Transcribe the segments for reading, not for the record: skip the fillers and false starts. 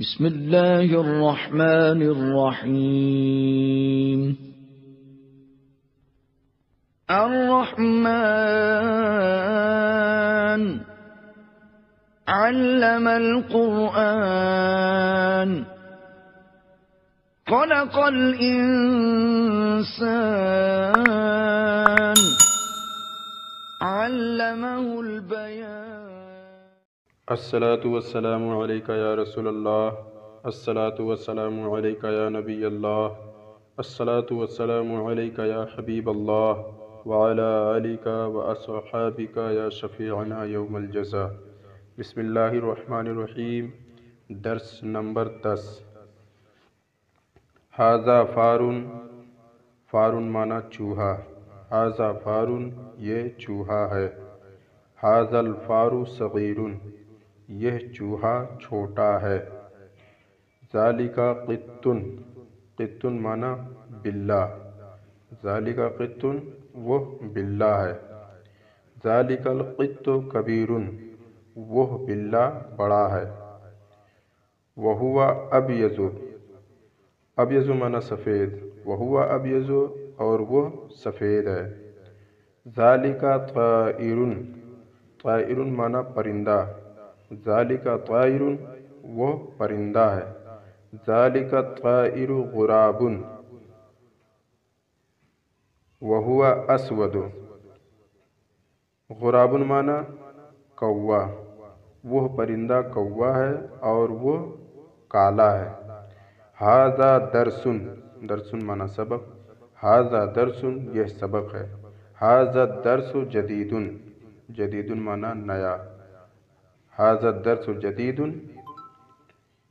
بسم الله الرحمن الرحيم. الرحمن علم القرآن خلق الإنسان علمه البيان. الصلاة والسلام علیک یا رسول اللہ، الصلاة والسلام علیک یا نبی اللہ، الصلاة والسلام علیک یا حبیب اللہ، وعلی آلک واصحابک یا شفیعنا یوم الجزا۔ بسم اللہ الرحمن الرحیم۔ درس نمبر 10۔ ھذا فارٌ، فارٌ معنی چوہا، ھذا فارٌ یہ چوہا ہے، ھذا الفار صغیر یہ چوہا چھوٹا ہے، ذالک قط، قط معنی بلّا، ذالک قط وہ بلّا ہے، ذالک القط کبیر وہ بلّا بڑا ہے، وہو ابیض، ابیض معنی سفید، وہو ابیض اور وہ سفید ہے، ذالک طائر، طائر معنی پرندہ، ذالک طائر وہ پرندہ ہے، ذالک الطائر غراب، وہو اسود، غراب معنی کوا، وہ پرندہ کوا ہے اور وہ کالا ہے، ھذا درس، درس معنی سبق، ھذا درس یہ سبق ہے، ھذا الدرس جدید، جدید معنی نیا، ھذا الدرس جدید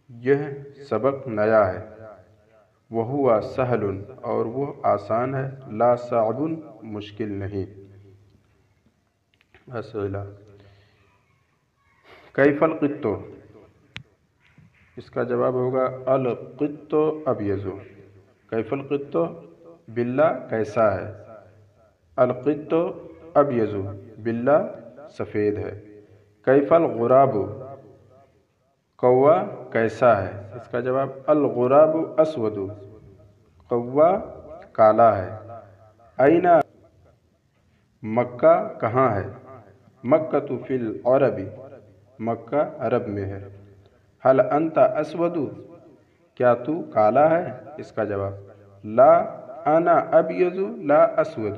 یہ سبق نیا ہے، وہو سہل اور وہ آسان ہے، لا صعب مشکل نہیں۔ اسئلہ۔ کیف القط، اس کا جواب ہوگا القط ابیض، کیف القط بلّا کیسا ہے، القط ابیض بلّا سفید ہے، کیف الغراب کوا کیسا ہے، اس کا جواب الغراب اسود کوا کالا ہے، این مکہ کہاں ہے، مکہ فی العرب مکہ عرب میں ہے، حل انت اسود کیا تو کالا ہے، اس کا جواب لا انا ابیض لا اسود،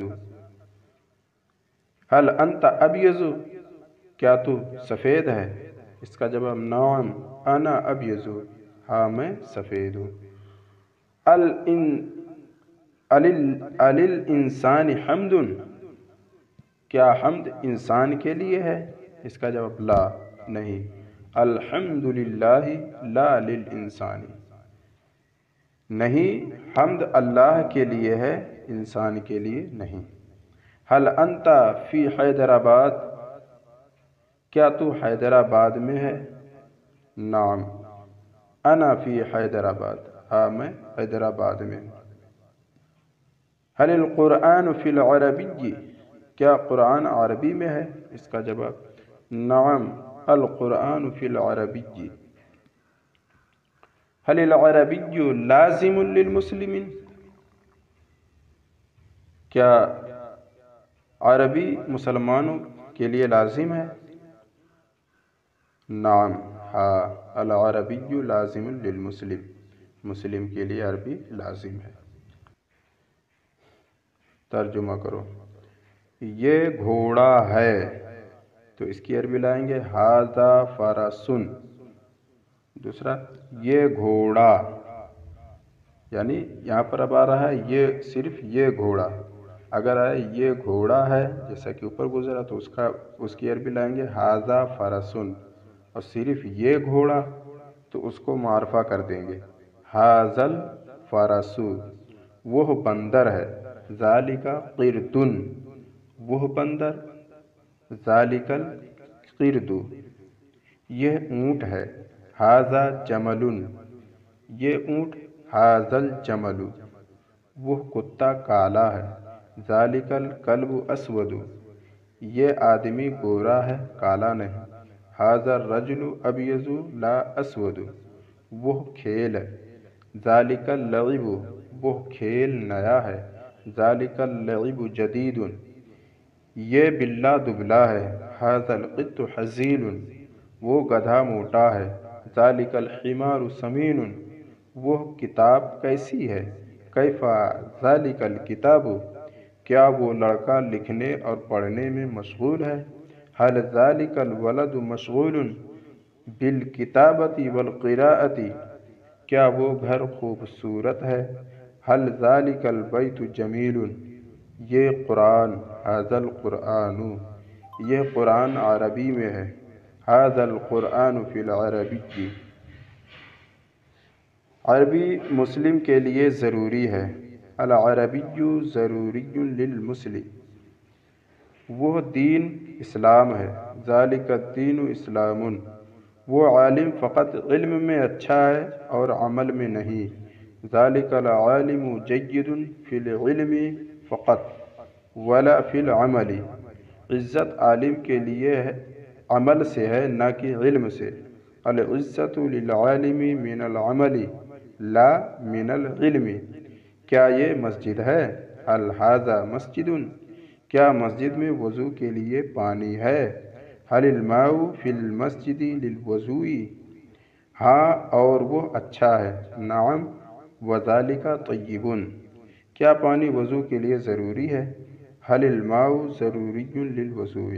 حل انت ابیض کیا تو سفید ہے، اس کا جواب نعم انا ابیض ہاں میں سفید ہوں، الانسان حمد کیا حمد انسان کے لیے ہے، اس کا جواب لا نہیں، الحمد للہ لا للانسان نہیں، حمد اللہ کے لیے ہے انسان کے لیے نہیں، حل انت فی حیدرآباد کیا تو حیدرآباد میں ہے، نعم انا فی حیدرآباد ہاں میں حیدرآباد میں ہوں، حل القرآن فی العربی کیا قرآن عربی میں ہے، اس کا جواب نعم القرآن فی العربی، حل العربی لازم للمسلمین کیا عربی مسلمانوں کے لیے لازم ہے، نعم ہاں العربی لازم للمسلم مسلم کے لیے عربی لازم ہے۔ ترجمہ کرو۔ یہ گھوڑا ہے تو اس کی عربی لائیں گے ھذا فرسن، دوسرا یہ گھوڑا یعنی یہاں پر اب آ رہا ہے یہ صرف یہ گھوڑا، اگر آئے یہ گھوڑا ہے جیسا کہ اوپر گزرا تو اس کی عربی لائیں گے ھذا فرسن، اور صرف یہ گھوڑا تو اس کو معرفہ کر دیں گے ھذا الفرس وہ بندر ہے، ذالک قرد وہ بندر، ذالک القرد یہ اونٹ ہے، ھذا جمل یہ اونٹ، ھذا الجمل وہ کتا کالا ہے، ذالک الکلب اسود یہ آدمی گورا ہے کالا نہیں، ھذا الرجل ابیض لا اسود وہ کھیل ہے، ذالک اللعب وہ کھیل نیا ہے، ذالک اللعب جدید یہ بلّا دبلا ہے، ھذا القط حزین وہ گدھا موٹا ہے، ذالک الحمار سمین وہ کتاب کیسی ہے، کیف ذالک الکتاب کیا وہ لڑکا لکھنے اور پڑھنے میں مشغول ہے، ھل ذالک الولد مشغول بالکتابۃ والقراءۃ کیا وہ گھر خوبصورت ہے، ھل ذالک البیت جمیل یہ قرآن، ھذا القرآن یہ قرآن عربی میں ہے، ھذا القرآن فی العربی عربی مسلم کے لیے ضروری ہے، العربی ضروری للمسلم وہ دین اسلام ہے، ذالک الدین اسلام وہ عالم فقط علم میں اچھا ہے اور عمل میں نہیں، ذالک العالم جید فی العلم فقط ولا فی العمل عزت عالم کے لیے عمل سے ہے نہ کہ علم سے، العزت للعالم من العمل لا من العلم کیا یہ مسجد ہے، ھل ھذا مسجد کیا مسجد میں وضو کے لیے پانی ہے، ھل الماء فی المسجد للوضوء ہاں اور وہ اچھا ہے، نعم وذالک طیب کیا پانی وضو کے لیے ضروری ہے، ھل الماء ضروری للوضوء